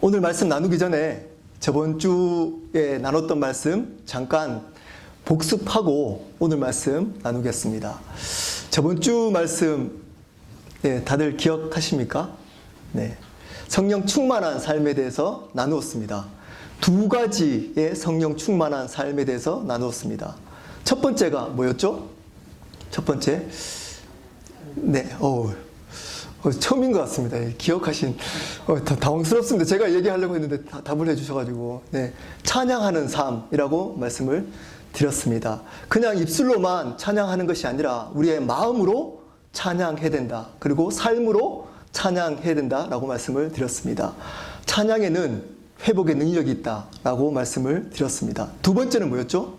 오늘 말씀 나누기 전에 저번 주에 나눴던 말씀 잠깐 복습하고 오늘 말씀 나누겠습니다. 저번 주 말씀 다들 기억하십니까? 네. 성령 충만한 삶에 대해서 나누었습니다. 두 가지의 성령 충만한 삶에 대해서 나누었습니다. 첫 번째가 뭐였죠? 첫 번째. 처음인 것 같습니다. 기억하신, 당황스럽습니다. 제가 얘기하려고 했는데 답을 해주셔가지고, 찬양하는 삶이라고 말씀을 드렸습니다. 그냥 입술로만 찬양하는 것이 아니라 우리의 마음으로 찬양해야 된다. 그리고 삶으로 찬양해야 된다라고 말씀을 드렸습니다. 찬양에는 회복의 능력이 있다라고 말씀을 드렸습니다. 두 번째는 뭐였죠?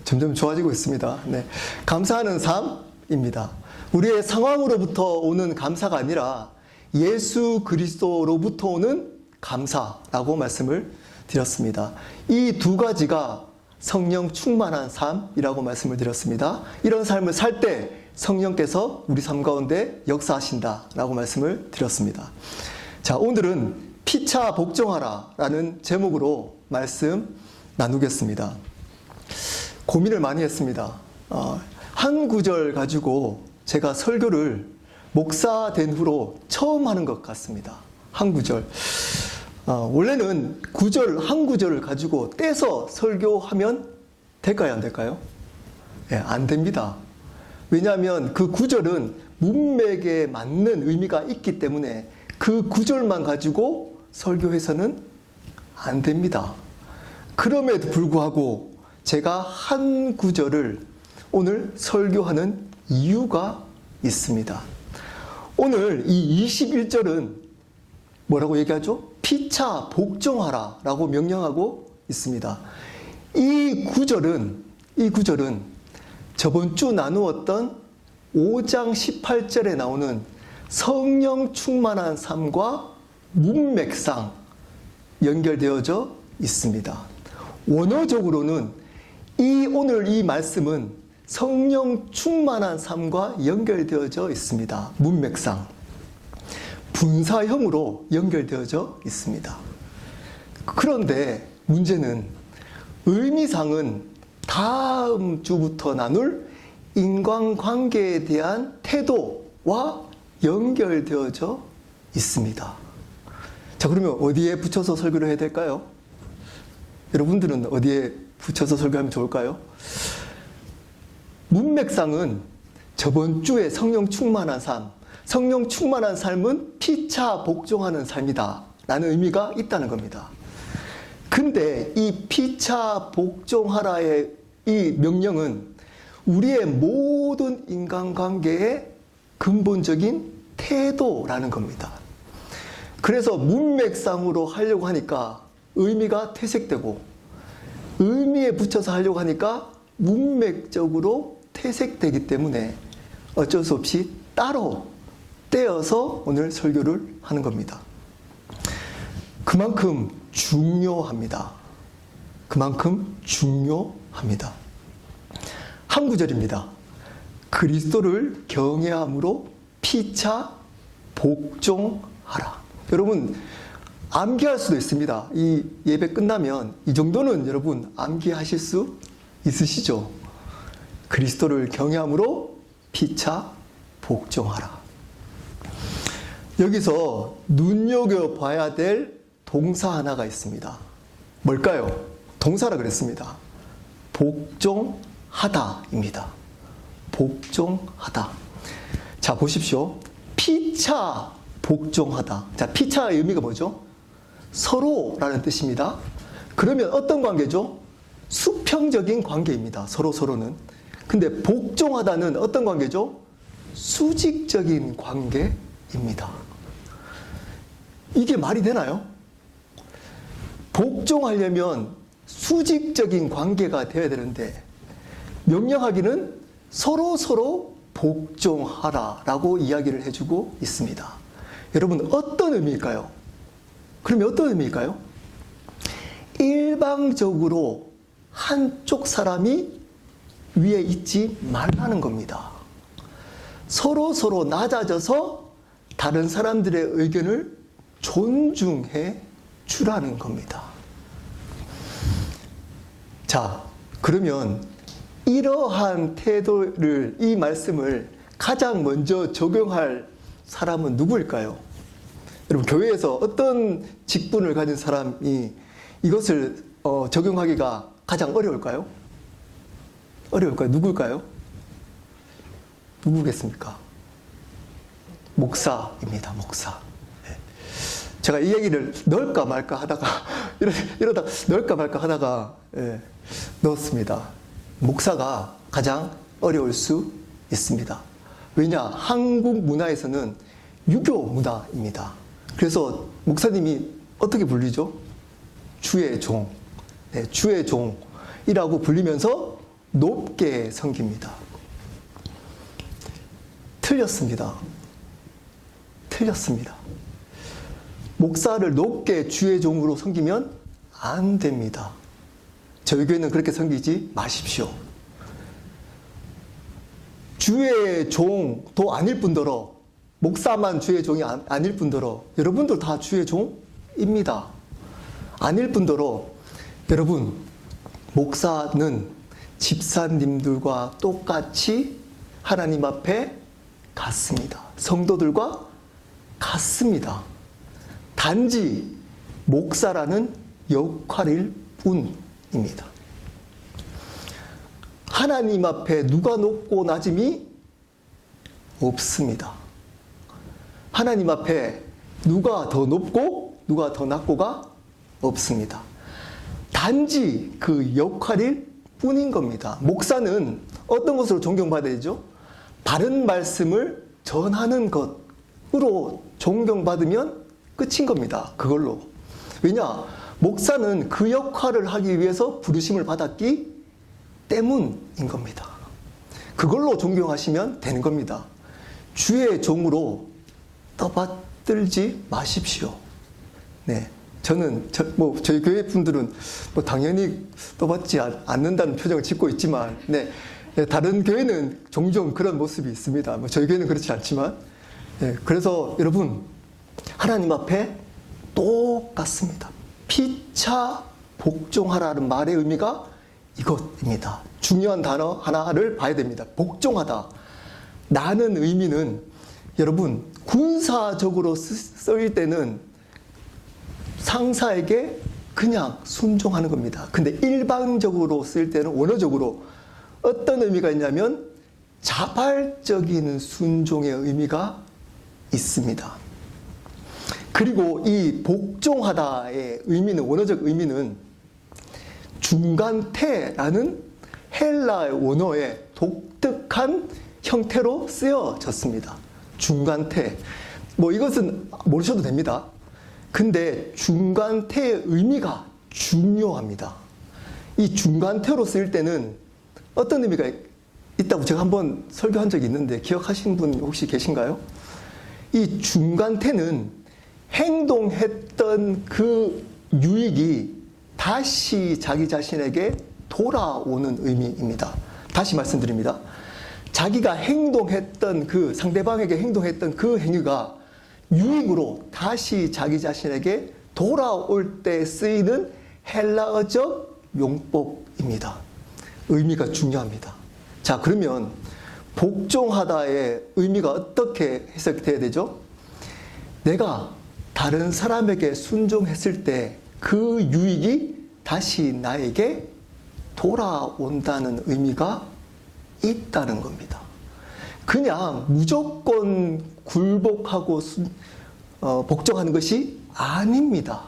점점 좋아지고 있습니다. 감사하는 삶입니다. 우리의 상황으로부터 오는 감사가 아니라 예수 그리스도로부터 오는 감사라고 말씀을 드렸습니다. 이 두 가지가 성령 충만한 삶이라고 말씀을 드렸습니다. 이런 삶을 살 때 성령께서 우리 삶 가운데 역사하신다라고 말씀을 드렸습니다. 자, 오늘은 피차 복종하라라는 제목으로 말씀 나누겠습니다. 고민을 많이 했습니다. 한 구절 가지고 제가 설교를 목사 된 후로 처음 하는 것 같습니다. 한 구절. 원래는 한 구절을 가지고 떼서 설교하면 될까요? 안 될까요? 안 됩니다. 왜냐하면 그 구절은 문맥에 맞는 의미가 있기 때문에 그 구절만 가지고 설교해서는 안 됩니다. 그럼에도 불구하고 제가 한 구절을 오늘 설교하는 이유가 있습니다. 오늘 이 21절은 뭐라고 얘기하죠? 피차 복종하라 라고 명령하고 있습니다. 이 구절은 저번 주 나누었던 5장 18절에 나오는 성령 충만한 삶과 문맥상 연결되어져 있습니다. 원어적으로는 오늘 이 말씀은 성령 충만한 삶과 연결되어져 있습니다. 문맥상. 분사형으로 연결되어져 있습니다. 그런데 문제는 의미상은 다음 주부터 나눌 인간관계에 대한 태도와 연결되어져 있습니다. 자, 그러면 어디에 붙여서 설교를 해야 될까요? 여러분들은 어디에 붙여서 설교하면 좋을까요? 문맥상은 저번 주에 성령 충만한 삶, 성령 충만한 삶은 피차 복종하는 삶이다 라는 의미가 있다는 겁니다. 근데 이 피차 복종하라의 이 명령은 우리의 모든 인간관계의 근본적인 태도라는 겁니다. 그래서 문맥상으로 하려고 하니까 의미가 퇴색되고 의미에 붙여서 하려고 하니까 문맥적으로 퇴색되기 때문에 어쩔 수 없이 따로 떼어서 오늘 설교를 하는 겁니다. 그만큼 중요합니다. 한 구절입니다. 그리스도를 경외함으로 피차 복종하라. 여러분 암기할 수도 있습니다. 이 예배 끝나면 이 정도는 여러분 암기하실 수 있으시죠? 그리스도를 경외함으로 피차 복종하라. 여기서 눈여겨봐야 될 동사 하나가 있습니다. 뭘까요? 동사라 그랬습니다. 복종하다입니다. 복종하다. 자, 보십시오. 피차 복종하다. 자, 피차의 의미가 뭐죠? 서로라는 뜻입니다. 그러면 어떤 관계죠? 수평적인 관계입니다. 서로는. 근데 복종하다는 어떤 관계죠? 수직적인 관계입니다. 이게 말이 되나요? 복종하려면 수직적인 관계가 되어야 되는데 명령하기는 서로 복종하라라고 이야기를 해주고 있습니다. 여러분 어떤 의미일까요? 그러면 어떤 의미일까요? 일방적으로 한쪽 사람이 위에 있지 말라는 겁니다. 서로 낮아져서 다른 사람들의 의견을 존중해 주라는 겁니다. 자, 그러면 이러한 태도를, 이 말씀을 가장 먼저 적용할 사람은 누구일까요? 여러분, 교회에서 어떤 직분을 가진 사람이 이것을 적용하기가 가장 어려울까요? 어려울까요? 누굴까요? 누구겠습니까? 목사입니다. 목사. 네. 제가 이 얘기를 넣을까 말까 하다가 이러다 넣을까 말까 하다가 넣었습니다. 목사가 가장 어려울 수 있습니다. 왜냐? 한국 문화에서는 유교 문화입니다. 그래서 목사님이 어떻게 불리죠? 주의 종. 네, 주의 종이라고 불리면서 높게 섬깁니다. 틀렸습니다. 틀렸습니다. 목사를 높게 주의 종으로 섬기면 안 됩니다. 저희 교회는 그렇게 섬기지 마십시오. 주의 종도 아닐 뿐더러, 목사만 주의 종이 아닐 뿐더러, 여러분들 다 주의 종입니다. 아닐 뿐더러, 여러분, 목사는 집사님들과 똑같이 하나님 앞에 같습니다. 성도들과 같습니다. 단지 목사라는 역할일 뿐입니다. 하나님 앞에 누가 높고 낮음이 없습니다. 하나님 앞에 누가 더 높고 누가 더 낮고가 없습니다. 단지 그 역할일 뿐인 겁니다. 목사는 어떤 것으로 존경받아야 되죠? 바른 말씀을 전하는 것으로 존경받으면 끝인 겁니다. 그걸로. 왜냐? 목사는 그 역할을 하기 위해서 부르심을 받았기 때문인 겁니다. 그걸로 존경하시면 되는 겁니다. 주의 종으로 떠받들지 마십시오. 네. 저희 교회 분들은 당연히 떠받지 않는다는 표정을 짓고 있지만, 네. 다른 교회는 종종 그런 모습이 있습니다. 저희 교회는 그렇지 않지만, 네. 그래서 여러분, 하나님 앞에 똑같습니다. 피차 복종하라는 말의 의미가 이것입니다. 중요한 단어 하나를 봐야 됩니다. 복종하다. 라는 의미는 여러분, 군사적으로 쓰일 때는 상사에게 그냥 순종하는 겁니다. 근데 일반적으로 쓰일 때는 원어적으로 어떤 의미가 있냐면 자발적인 순종의 의미가 있습니다. 그리고 이 복종하다의 의미는, 원어적 의미는 중간태라는 헬라의 원어의 독특한 형태로 쓰여졌습니다. 중간태. 이것은 모르셔도 됩니다. 근데 중간태의 의미가 중요합니다. 이 중간태로 쓰일 때는 어떤 의미가 있다고 제가 한번 설교한 적이 있는데 기억하시는 분 혹시 계신가요? 이 중간태는 행동했던 그 유익이 다시 자기 자신에게 돌아오는 의미입니다. 다시 말씀드립니다. 자기가 행동했던 상대방에게 행동했던 그 행위가 유익으로 다시 자기 자신에게 돌아올 때 쓰이는 헬라어적 용법입니다. 의미가 중요합니다. 자, 그러면 복종하다의 의미가 어떻게 해석돼야 되죠? 내가 다른 사람에게 순종했을 때 그 유익이 다시 나에게 돌아온다는 의미가 있다는 겁니다. 그냥 무조건 굴복하고 복종하는 것이 아닙니다.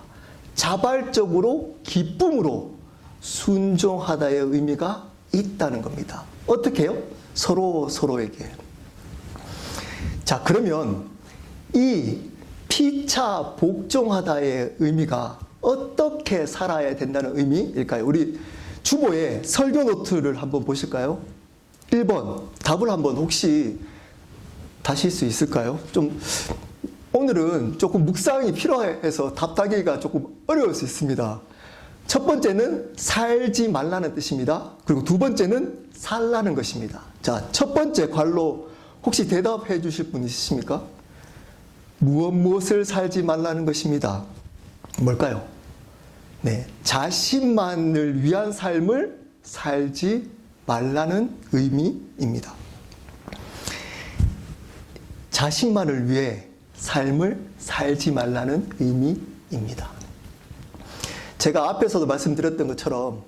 자발적으로 기쁨으로 순종하다의 의미가 있다는 겁니다. 어떻게 해요? 서로에게. 자, 그러면 이 피차 복종하다의 의미가 어떻게 살아야 된다는 의미일까요? 우리 주보에 설교 노트를 한번 보실까요? 1번 답을 한번 혹시 다실 수 있을까요? 오늘은 조금 묵상이 필요해서 답하기가 조금 어려울 수 있습니다. 첫 번째는 살지 말라는 뜻입니다. 그리고 두 번째는 살라는 것입니다. 자, 첫 번째 관로 혹시 대답해 주실 분 있으십니까? 무엇을 살지 말라는 것입니다. 뭘까요? 네, 자신만을 위한 삶을 살지 말라는 의미입니다. 자신만을 위해 삶을 살지 말라는 의미입니다. 제가 앞에서도 말씀드렸던 것처럼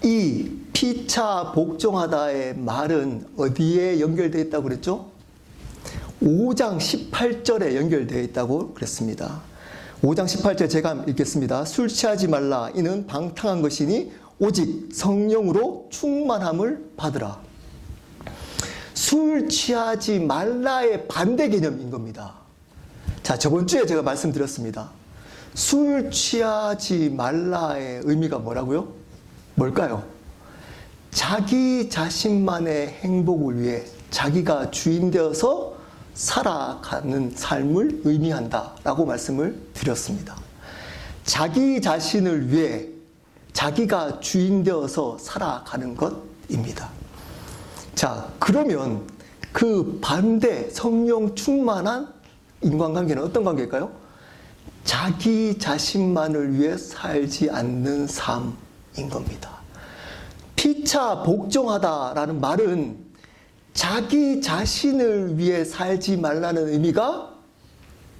이 피차 복종하다의 말은 어디에 연결되어 있다고 그랬죠? 5장 18절에 연결되어 있다고 그랬습니다. 5장 18절 제가 읽겠습니다. 술 취하지 말라. 이는 방탕한 것이니 오직 성령으로 충만함을 받으라. 술 취하지 말라의 반대 개념인 겁니다. 자, 저번 주에 제가 말씀드렸습니다. 술 취하지 말라의 의미가 뭐라고요? 뭘까요? 자기 자신만의 행복을 위해 자기가 주인 되어서 살아가는 삶을 의미한다라고 말씀을 드렸습니다. 자기 자신을 위해 자기가 주인 되어서 살아가는 것입니다. 자, 그러면 그 반대 성령 충만한 인간관계는 어떤 관계일까요? 자기 자신만을 위해 살지 않는 삶인 겁니다. 피차 복종하다라는 말은 자기 자신을 위해 살지 말라는 의미가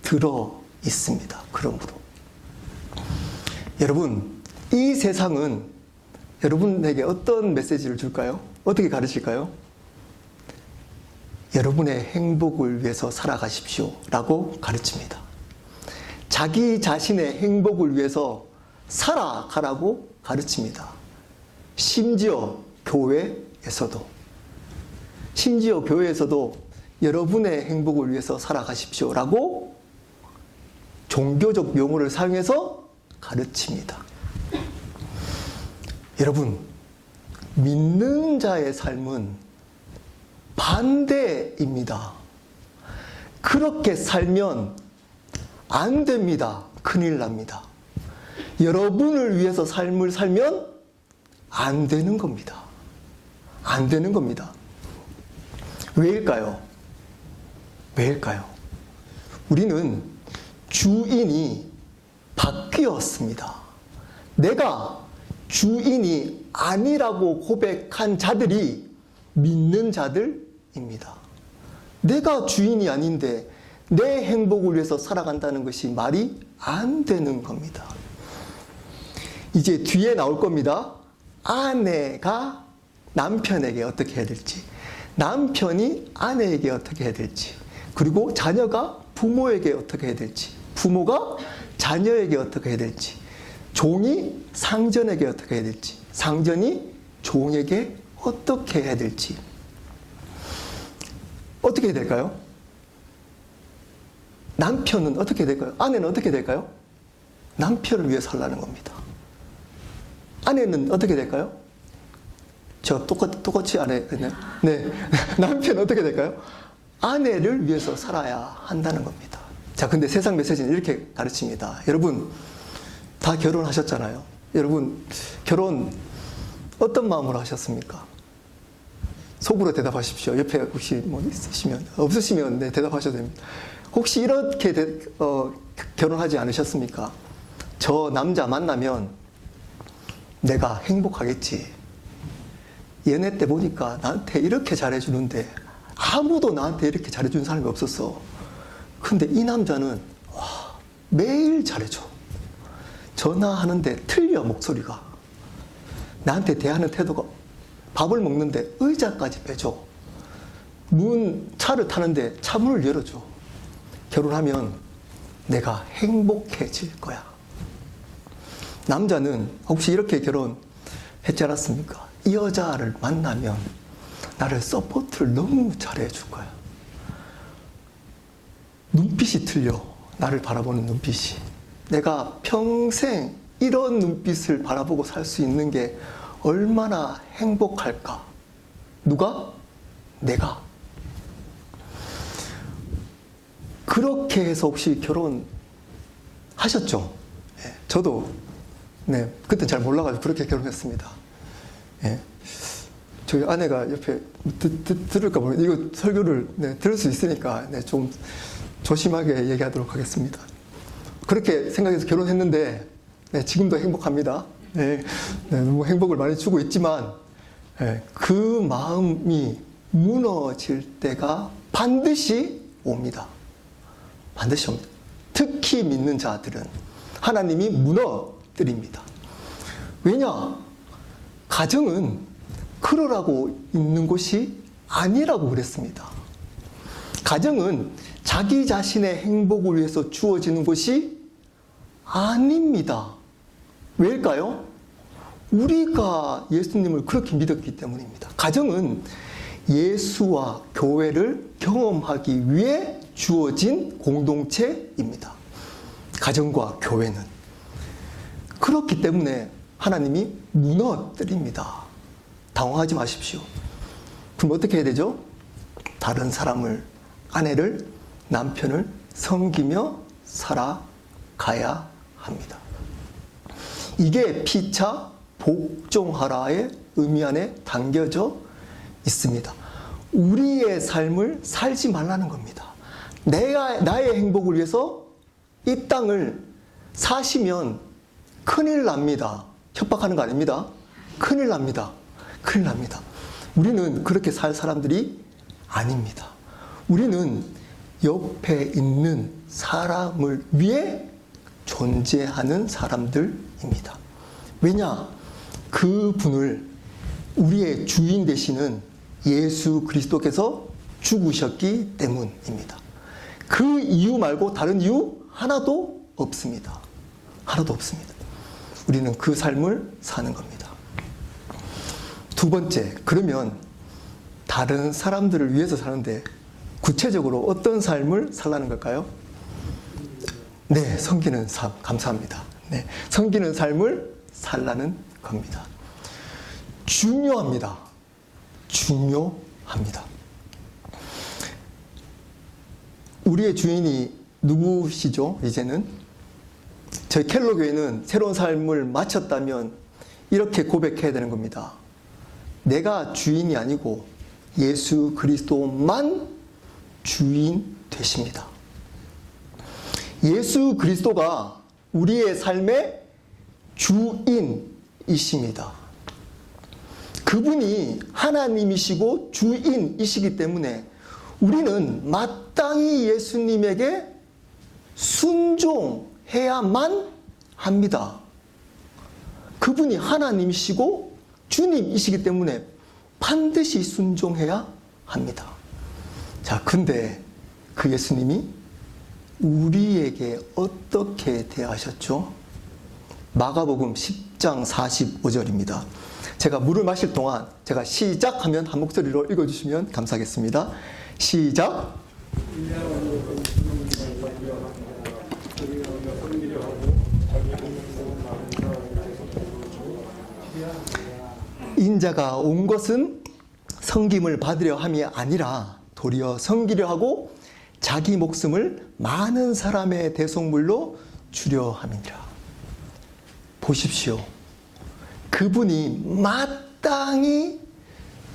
들어 있습니다. 그러므로 여러분, 이 세상은 여러분에게 어떤 메시지를 줄까요? 어떻게 가르칠까요? 여러분의 행복을 위해서 살아가십시오 라고 가르칩니다. 자기 자신의 행복을 위해서 살아가라고 가르칩니다. 심지어 교회에서도 여러분의 행복을 위해서 살아가십시오 라고 종교적 용어를 사용해서 가르칩니다. 여러분, 믿는 자의 삶은 반대입니다. 그렇게 살면 안 됩니다. 큰일 납니다. 여러분을 위해서 삶을 살면 안 되는 겁니다. 안 되는 겁니다. 왜일까요? 왜일까요? 우리는 주인이 바뀌었습니다. 내가 주인이 아니라고 고백한 자들이 믿는 자들입니다. 내가 주인이 아닌데 내 행복을 위해서 살아간다는 것이 말이 안 되는 겁니다. 이제 뒤에 나올 겁니다. 아내가 남편에게 어떻게 해야 될지, 남편이 아내에게 어떻게 해야 될지, 그리고 자녀가 부모에게 어떻게 해야 될지, 부모가 자녀에게 어떻게 해야 될지, 종이 상전에게 어떻게 해야 될지, 상전이 종에게 어떻게 해야 될지. 어떻게 해야 될까요? 남편은 어떻게 될까요? 아내는 어떻게 될까요? 남편을 위해 살라는 겁니다. 아내는 어떻게 될까요? 저 똑같이 아내네. 네. 남편은 어떻게 될까요? 아내를 위해서 살아야 한다는 겁니다. 자, 근데 세상 메시지는 이렇게 가르칩니다. 여러분, 다 결혼하셨잖아요. 여러분, 결혼 어떤 마음으로 하셨습니까? 속으로 대답하십시오. 옆에 혹시 뭐 있으시면, 없으시면 네, 대답하셔도 됩니다. 혹시 이렇게 결혼하지 않으셨습니까? 저 남자 만나면 내가 행복하겠지. 연애 때 보니까 나한테 이렇게 잘해주는데 아무도 나한테 이렇게 잘해주는 사람이 없었어. 근데 이 남자는 와, 매일 잘해줘. 전화하는데 틀려, 목소리가. 나한테 대하는 태도가, 밥을 먹는데 의자까지 빼줘. 차를 타는데 차문을 열어줘. 결혼하면 내가 행복해질 거야. 남자는 혹시 이렇게 결혼했지 않았습니까? 이 여자를 만나면 나를 서포트를 너무 잘해줄 거야. 눈빛이 틀려. 나를 바라보는 눈빛이. 내가 평생 이런 눈빛을 바라보고 살 수 있는 게 얼마나 행복할까? 누가? 내가. 그렇게 해서 혹시 결혼하셨죠? 네, 저도 그때 잘 몰라가지고 그렇게 결혼했습니다. 네, 저희 아내가 옆에 들을까 모르겠는데 이거 설교를 들을 수 있으니까 좀 조심하게 얘기하도록 하겠습니다. 그렇게 생각해서 결혼했는데 네, 지금도 행복합니다. 네, 너무 행복을 많이 주고 있지만 그 마음이 무너질 때가 반드시 옵니다. 반드시 옵니다. 특히 믿는 자들은 하나님이 무너뜨립니다. 왜냐? 가정은 그러라고 있는 곳이 아니라고 그랬습니다. 가정은 자기 자신의 행복을 위해서 주어지는 것이 아닙니다. 왜일까요? 우리가 예수님을 그렇게 믿었기 때문입니다. 가정은 예수와 교회를 경험하기 위해 주어진 공동체입니다. 가정과 교회는. 그렇기 때문에 하나님이 무너뜨립니다. 당황하지 마십시오. 그럼 어떻게 해야 되죠? 다른 사람을, 아내를, 남편을 섬기며 살아가야 합니다. 이게 피차 복종하라의 의미 안에 담겨져 있습니다. 우리의 삶을 살지 말라는 겁니다. 나의 행복을 위해서 이 땅을 사시면 큰일 납니다. 협박하는 거 아닙니다. 큰일 납니다. 큰일 납니다. 우리는 그렇게 살 사람들이 아닙니다. 우리는 옆에 있는 사람을 위해 존재하는 사람들입니다. 왜냐? 그분을 우리의 주인 되시는 예수 그리스도께서 죽으셨기 때문입니다. 그 이유 말고 다른 이유 하나도 없습니다. 하나도 없습니다. 우리는 그 삶을 사는 겁니다. 두 번째, 그러면 다른 사람들을 위해서 사는데 구체적으로 어떤 삶을 살라는 걸까요? 네, 섬기는 삶. 감사합니다. 네, 섬기는 삶을 살라는 겁니다. 중요합니다. 중요합니다. 우리의 주인이 누구시죠? 이제는 저희 켈로 교회는 새로운 삶을 마쳤다면 이렇게 고백해야 되는 겁니다. 내가 주인이 아니고 예수 그리스도만 주인 되십니다. 예수 그리스도가 우리의 삶의 주인이십니다. 그분이 하나님이시고 주인이시기 때문에 우리는 마땅히 예수님에게 순종해야만 합니다. 그분이 하나님이시고 주님이시기 때문에 반드시 순종해야 합니다. 자, 근데 그 예수님이 우리에게 어떻게 대하셨죠? 마가복음 10장 45절입니다. 제가 물을 마실 동안 제가 시작하면 한 목소리로 읽어주시면 감사하겠습니다. 시작! 인자가 온 것은 섬김을 받으려 함이 아니라 도리어 섬기려 하고 자기 목숨을 많은 사람의 대속물로 주려 함이니라. 보십시오. 그분이 마땅히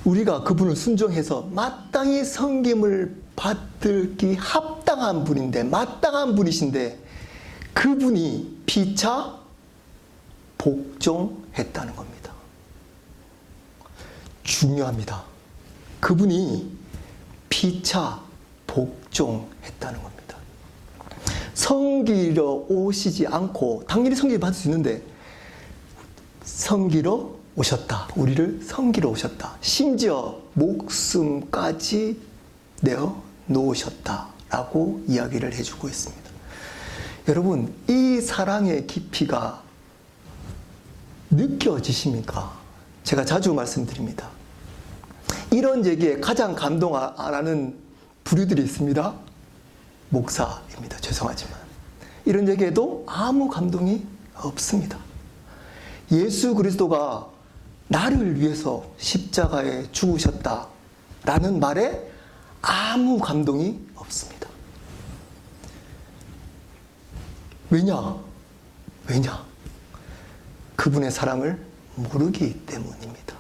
우리가 그분을 순종해서 마땅히 섬김을 받기 합당한 분인데, 마땅한 분이신데 그분이 피차 복종했다는 겁니다. 중요합니다. 그분이 피차 복종했다는 겁니다. 섬기러 오시지 않고 당연히 섬기를 받을 수 있는데 섬기러 오셨다. 우리를 섬기러 오셨다. 심지어 목숨까지 내어 놓으셨다라고 이야기를 해주고 있습니다. 여러분, 이 사랑의 깊이가 느껴지십니까? 제가 자주 말씀드립니다. 이런 얘기에 가장 감동 안 하는 부류들이 있습니다. 목사입니다. 죄송하지만. 이런 얘기에도 아무 감동이 없습니다. 예수 그리스도가 나를 위해서 십자가에 죽으셨다라는 말에 아무 감동이 없습니다. 왜냐? 그분의 사랑을 모르기 때문입니다.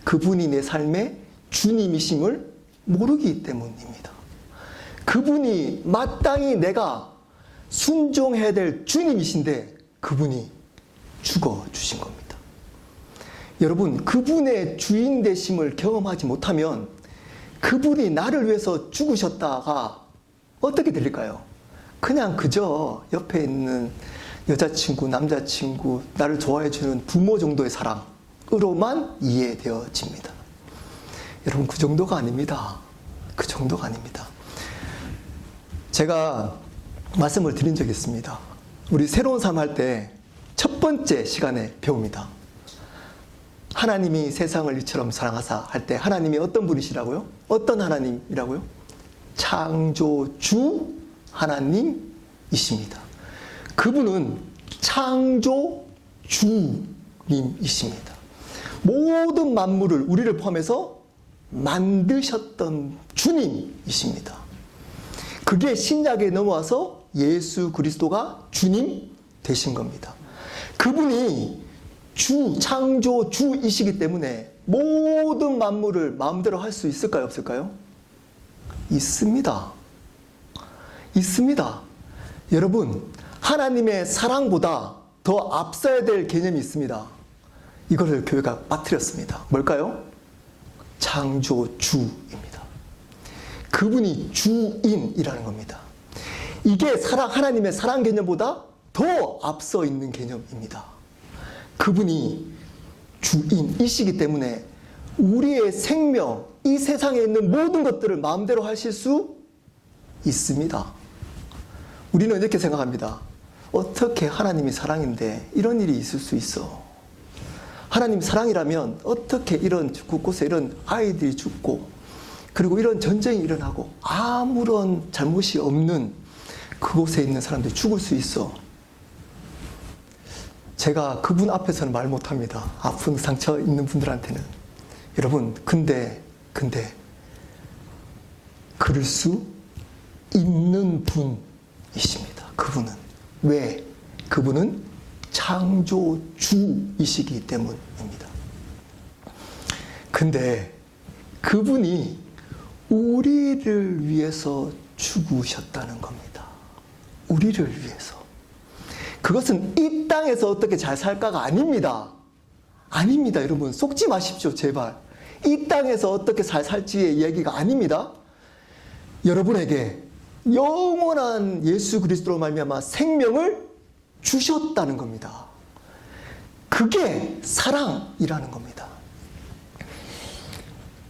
그분이 내 삶의 주님이심을 모르기 때문입니다. 그분이 마땅히 내가 순종해야 될 주님이신데 그분이 죽어주신 겁니다. 여러분, 그분의 주인 되심을 경험하지 못하면 그분이 나를 위해서 죽으셨다가 어떻게 들릴까요? 그냥 그저 옆에 있는 여자친구, 남자친구, 나를 좋아해주는 부모 정도의 사랑으로만 이해되어집니다. 여러분, 그 정도가 아닙니다. 그 정도가 아닙니다. 제가 말씀을 드린 적이 있습니다. 우리 새로운 삶 할 때 첫 번째 시간에 배웁니다. 하나님이 세상을 이처럼 사랑하사 할 때 하나님이 어떤 분이시라고요? 어떤 하나님이라고요? 창조주 하나님이십니다. 그분은 창조주님이십니다. 모든 만물을 우리를 포함해서 만드셨던 주님이십니다. 그게 신약에 넘어와서 예수 그리스도가 주님 되신 겁니다. 그분이 창조주이시기 때문에 모든 만물을 마음대로 할 수 있을까요? 없을까요? 있습니다. 있습니다. 여러분, 하나님의 사랑보다 더 앞서야 될 개념이 있습니다. 이거를 교회가 빠뜨렸습니다. 뭘까요? 창조주입니다. 그분이 주인이라는 겁니다. 이게 하나님의 사랑 개념보다 더 앞서 있는 개념입니다. 그분이 주인이시기 때문에 우리의 생명, 이 세상에 있는 모든 것들을 마음대로 하실 수 있습니다. 우리는 이렇게 생각합니다. 어떻게 하나님이 사랑인데 이런 일이 있을 수 있어? 하나님 사랑이라면 어떻게 이런 곳곳에 이런 아이들이 죽고 그리고 이런 전쟁이 일어나고 아무런 잘못이 없는 그곳에 있는 사람들이 죽을 수 있어? 제가 그분 앞에서는 말 못합니다. 아픈 상처 있는 분들한테는. 여러분, 근데 그럴 수 있는 분이십니다. 그분은. 왜? 그분은 창조주이시기 때문입니다. 근데 그분이 우리를 위해서 죽으셨다는 겁니다. 우리를 위해서. 그것은 이 땅에서 어떻게 잘 살까가 아닙니다. 아닙니다. 여러분, 속지 마십시오. 제발. 이 땅에서 어떻게 잘 살지의 이야기가 아닙니다. 여러분에게 영원한 예수 그리스도로 말미암아 생명을 주셨다는 겁니다. 그게 사랑이라는 겁니다.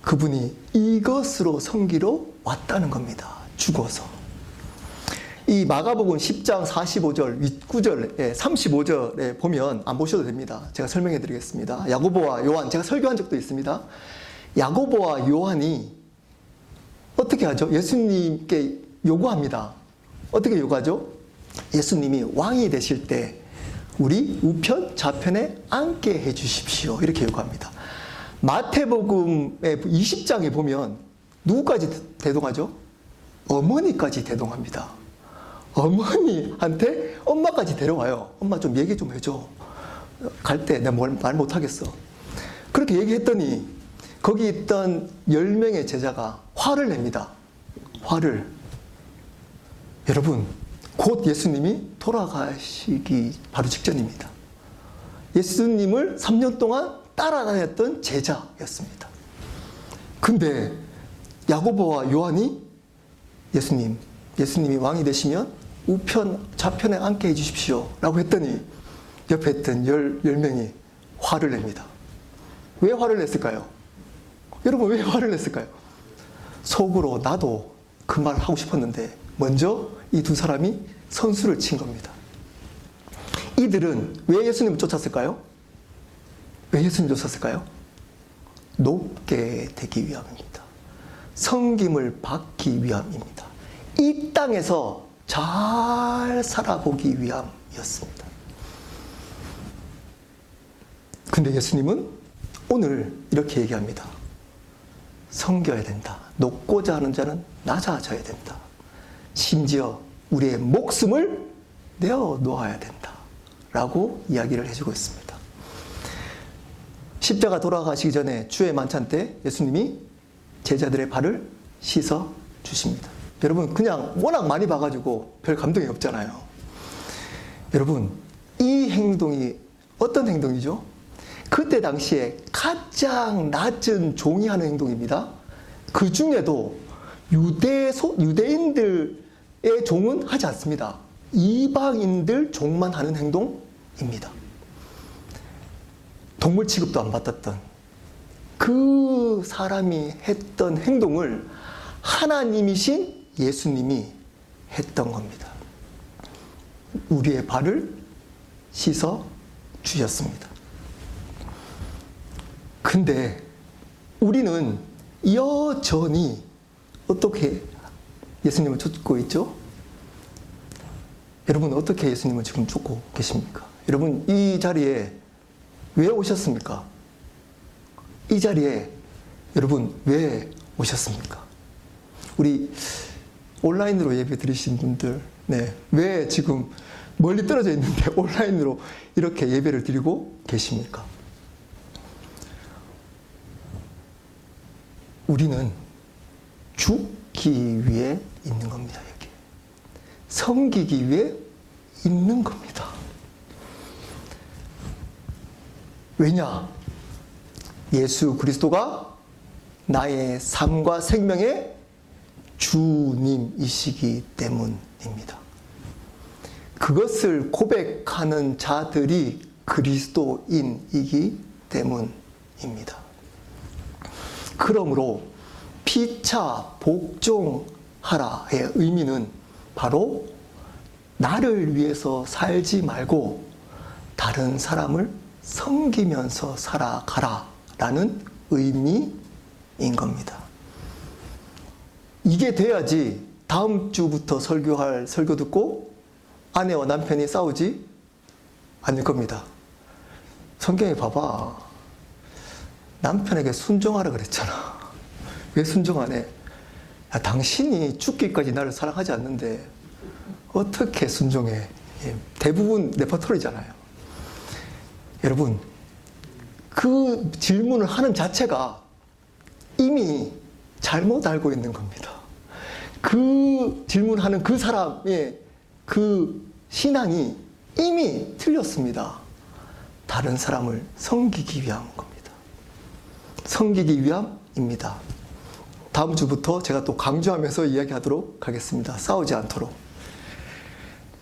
그분이 이것으로 섬기러 왔다는 겁니다. 죽어서. 이 마가복음 10장 45절 윗구절에 35절에 보면 안 보셔도 됩니다. 제가 설명해 드리겠습니다. 야고보와 요한, 제가 설교한 적도 있습니다. 야고보와 요한이 어떻게 하죠? 예수님께 요구합니다. 어떻게 요구하죠? 예수님이 왕이 되실 때 우리 우편 좌편에 앉게 해 주십시오. 이렇게 요구합니다. 마태복음의 20장에 보면 누구까지 대동하죠? 어머니까지 대동합니다. 어머니한테 엄마까지 데려와요. 엄마 좀 얘기 좀 해줘. 갈 때 내가 말 못하겠어. 그렇게 얘기했더니 거기 있던 10명의 제자가 화를 냅니다. 화를. 여러분, 곧 예수님이 돌아가시기 바로 직전입니다. 예수님을 3년 동안 따라다녔던 제자였습니다. 근데 야고보와 요한이 예수님이 왕이 되시면 우편 좌편에 앉게 해주십시오 라고 했더니 옆에 있던 10명이 화를 냅니다. 왜 화를 냈을까요? 여러분, 왜 화를 냈을까요? 속으로 나도 그 말 하고 싶었는데 먼저 이 두 사람이 선수를 친 겁니다. 이들은 왜 예수님을 쫓았을까요? 왜 예수님을 쫓았을까요? 높게 되기 위함입니다. 섬김을 받기 위함입니다. 이 땅에서 잘 살아보기 위함이었습니다. 근데 예수님은 오늘 이렇게 얘기합니다. 섬겨야 된다. 높고자 하는 자는 낮아져야 된다. 심지어 우리의 목숨을 내어 놓아야 된다. 라고 이야기를 해주고 있습니다. 십자가 돌아가시기 전에 주의 만찬 때 예수님이 제자들의 발을 씻어 주십니다. 여러분 그냥 워낙 많이 봐가지고 별 감동이 없잖아요. 여러분 이 행동이 어떤 행동이죠? 그때 당시에 가장 낮은 종이 하는 행동입니다. 그 중에도 유대인들의 종은 하지 않습니다. 이방인들 종만 하는 행동입니다. 동물 취급도 안 받았던 그 사람이 했던 행동을 하나님이신 예수님이 했던 겁니다. 우리의 발을 씻어 주셨습니다. 근데 우리는 여전히 어떻게 예수님을 쫓고 있죠? 여러분 어떻게 예수님을 지금 쫓고 계십니까? 여러분 이 자리에 왜 오셨습니까? 이 자리에 여러분 왜 오셨습니까? 우리 온라인으로 예배 드리신 분들, 네, 왜 지금 멀리 떨어져 있는데 온라인으로 이렇게 예배를 드리고 계십니까? 우리는 죽기 위해 있는 겁니다. 여기 섬기기 위해 있는 겁니다. 왜냐? 예수 그리스도가 나의 삶과 생명의 주님이시기 때문입니다. 그것을 고백하는 자들이 그리스도인이기 때문입니다. 그러므로 피차 복종하라의 의미는 바로 나를 위해서 살지 말고 다른 사람을 섬기면서 살아가라 라는 의미인 겁니다. 이게 돼야지 다음 주부터 설교할 설교 듣고 아내와 남편이 싸우지 않을 겁니다. 성경에 봐봐. 남편에게 순종하라 그랬잖아. 왜 순종 안 해? 야, 당신이 죽기까지 나를 사랑하지 않는데 어떻게 순종해? 예, 대부분 레퍼토리잖아요. 여러분 그 질문을 하는 자체가 이미 잘못 알고 있는 겁니다. 그 질문하는 그 사람의 그 신앙이 이미 틀렸습니다. 다른 사람을 섬기기 위한 겁니다. 섬기기 위함입니다. 다음 주부터 제가 또 강조하면서 이야기하도록 하겠습니다. 싸우지 않도록.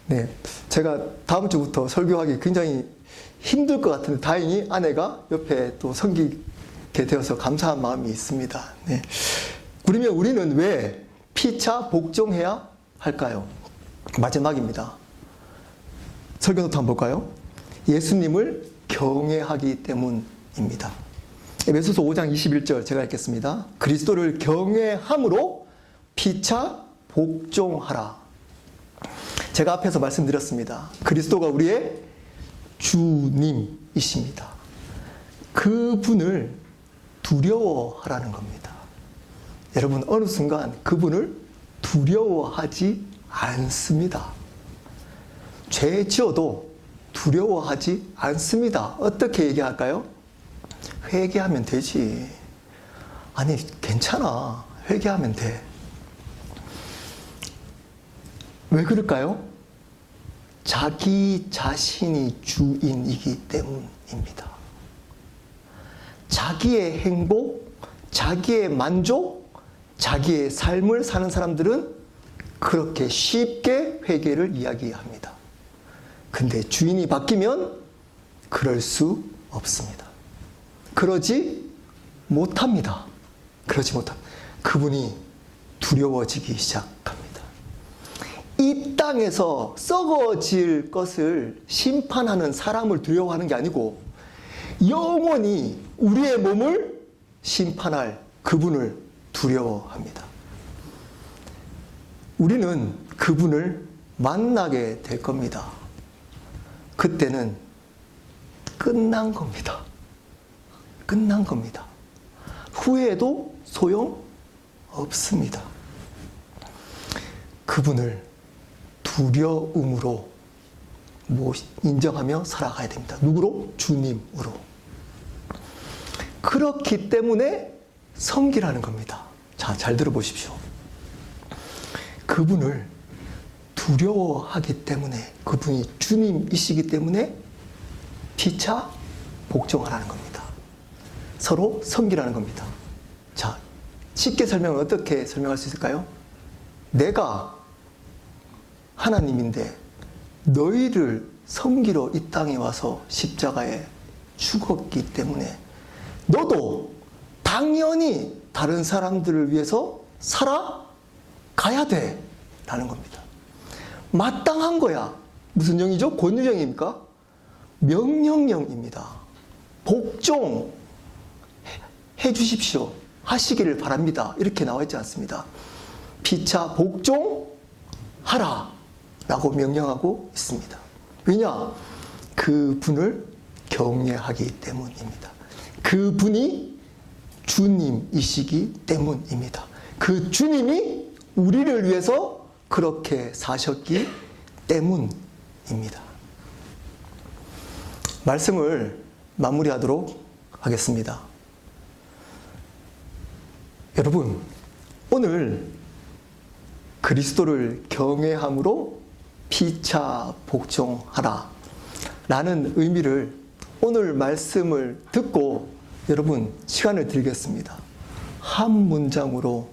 네, 제가 다음 주부터 설교하기 굉장히 힘들 것 같은데 다행히 아내가 옆에 또 섬기게 되어서 감사한 마음이 있습니다. 네. 그러면 우리는 왜 피차 복종해야 할까요? 마지막입니다. 설교부터 한번 볼까요? 예수님을 경외하기 때문입니다. 에베소서 5장 21절 제가 읽겠습니다. 그리스도를 경외함으로 피차 복종하라. 제가 앞에서 말씀드렸습니다. 그리스도가 우리의 주님이십니다. 그분을 두려워하라는 겁니다. 여러분 어느 순간 그분을 두려워하지 않습니다. 죄 지어도 두려워하지 않습니다. 어떻게 얘기할까요? 회개하면 되지. 아니 괜찮아. 회개하면 돼. 왜 그럴까요? 자기 자신이 주인이기 때문입니다. 자기의 행복, 자기의 만족, 자기의 삶을 사는 사람들은 그렇게 쉽게 회개를 이야기합니다. 근데 주인이 바뀌면 그럴 수 없습니다. 그러지 못합니다. 그러지 못합니다. 그분이 두려워지기 시작합니다. 이 땅에서 썩어질 것을 심판하는 사람을 두려워하는 게 아니고 영원히 우리의 몸을 심판할 그분을 두려워합니다. 우리는 그분을 만나게 될 겁니다. 그때는 끝난 겁니다. 끝난 겁니다. 후회해도 소용 없습니다. 그분을 두려움으로 인정하며 살아가야 됩니다. 누구로? 주님으로. 그렇기 때문에 섬기라는 겁니다. 자, 잘 들어보십시오. 그분을 두려워하기 때문에, 그분이 주님이시기 때문에 피차 복종하라는 겁니다. 서로 섬기라는 겁니다. 자, 쉽게 설명을 어떻게 설명할 수 있을까요? 내가 하나님인데 너희를 섬기러 이 땅에 와서 십자가에 죽었기 때문에 너도 당연히 다른 사람들을 위해서 살아가야 돼 라는 겁니다. 마땅한 거야. 무슨 영이죠? 권유형입니까? 명령형입니다. 복종해 주십시오. 하시기를 바랍니다. 이렇게 나와 있지 않습니다. 피차 복종하라 라고 명령하고 있습니다. 왜냐? 그분을 경외하기 때문입니다. 그분이 주님이시기 때문입니다. 그 주님이 우리를 위해서 그렇게 사셨기 때문입니다. 말씀을 마무리하도록 하겠습니다. 여러분, 오늘 그리스도를 경외함으로 피차 복종하라 라는 의미를 오늘 말씀을 듣고 여러분 시간을 드리겠습니다. 한 문장으로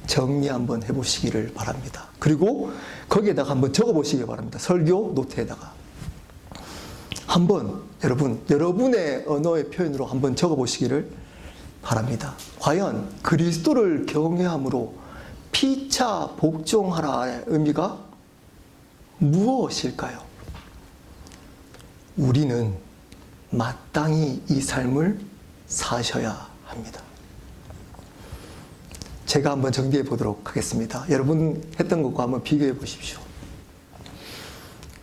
정리 한번 해보시기를 바랍니다. 그리고 거기에다가 한번 적어보시기 바랍니다. 설교 노트에다가 한번 여러분의 언어의 표현으로 한번 적어보시기를 바랍니다. 과연 그리스도를 경외함으로 피차 복종하라의 의미가 무엇일까요? 우리는 마땅히 이 삶을 사셔야 합니다. 제가 한번 정리해 보도록 하겠습니다. 여러분 했던 것과 한번 비교해 보십시오.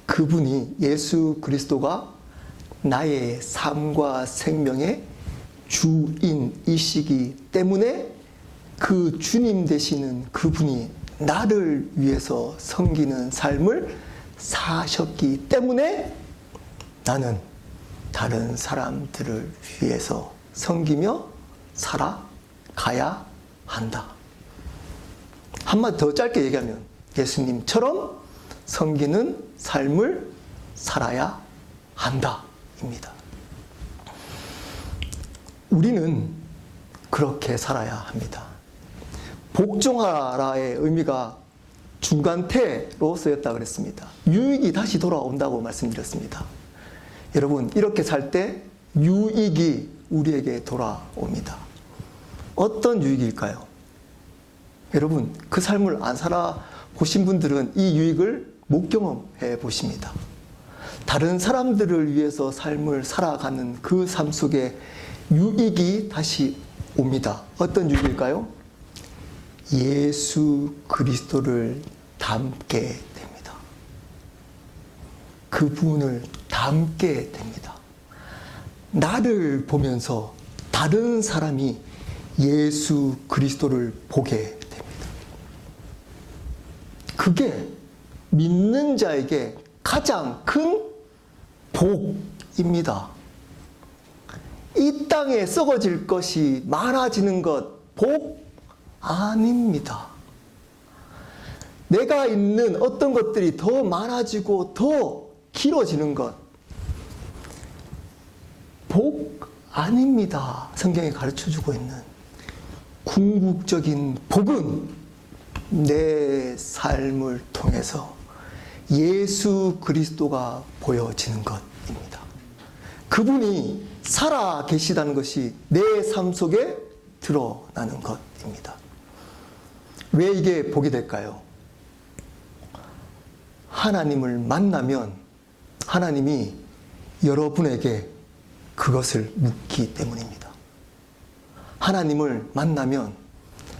그분이 예수 그리스도가 나의 삶과 생명의 주인이시기 때문에 그 주님 되시는 그분이 나를 위해서 섬기는 삶을 사셨기 때문에 나는 다른 사람들을 위해서 섬기며 살아가야 한다. 한마디 더 짧게 얘기하면 예수님처럼 섬기는 삶을 살아야 한다 입니다. 우리는 그렇게 살아야 합니다. 복종하라의 의미가 중간태로 쓰였다 그랬습니다. 유익이 다시 돌아온다고 말씀드렸습니다. 여러분, 이렇게 살 때 유익이 우리에게 돌아옵니다. 어떤 유익일까요? 여러분, 그 삶을 안 살아보신 분들은 이 유익을 못 경험해 보십니다. 다른 사람들을 위해서 삶을 살아가는 그 삶 속에 유익이 다시 옵니다. 어떤 유익일까요? 예수 그리스도를 닮게 됩니다. 그분을 닮게 됩니다. 나를 보면서 다른 사람이 예수 그리스도를 보게 됩니다. 그게 믿는 자에게 가장 큰 복입니다. 이 땅에 썩어질 것이 많아지는 것, 복 아닙니다. 내가 있는 어떤 것들이 더 많아지고 더 길어지는 것, 복 아닙니다. 성경이 가르쳐주고 있는 궁극적인 복은 내 삶을 통해서 예수 그리스도가 보여지는 것입니다. 그분이 살아 계시다는 것이 내 삶 속에 드러나는 것입니다. 왜 이게 복이 될까요? 하나님을 만나면 하나님이 여러분에게 그것을 묻기 때문입니다. 하나님을 만나면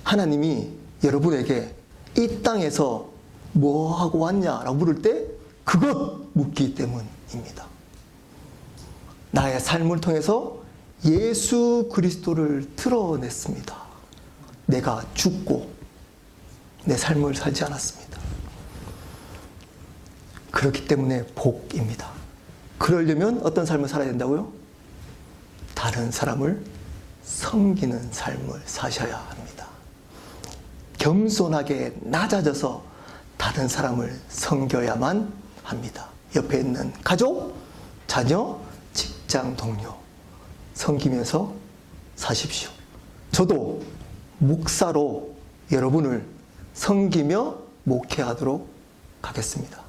하나님이 여러분에게 이 땅에서 뭐 하고 왔냐라고 물을 때 그것 묻기 때문입니다. 나의 삶을 통해서 예수 그리스도를 드러냈습니다. 내가 죽고 내 삶을 살지 않았습니다. 그렇기 때문에 복입니다. 그러려면 어떤 삶을 살아야 된다고요? 다른 사람을 섬기는 삶을 사셔야 합니다. 겸손하게 낮아져서 다른 사람을 섬겨야만 합니다. 옆에 있는 가족, 자녀, 직장 동료 섬기면서 사십시오. 저도 목사로 여러분을 섬기며 목회하도록 하겠습니다.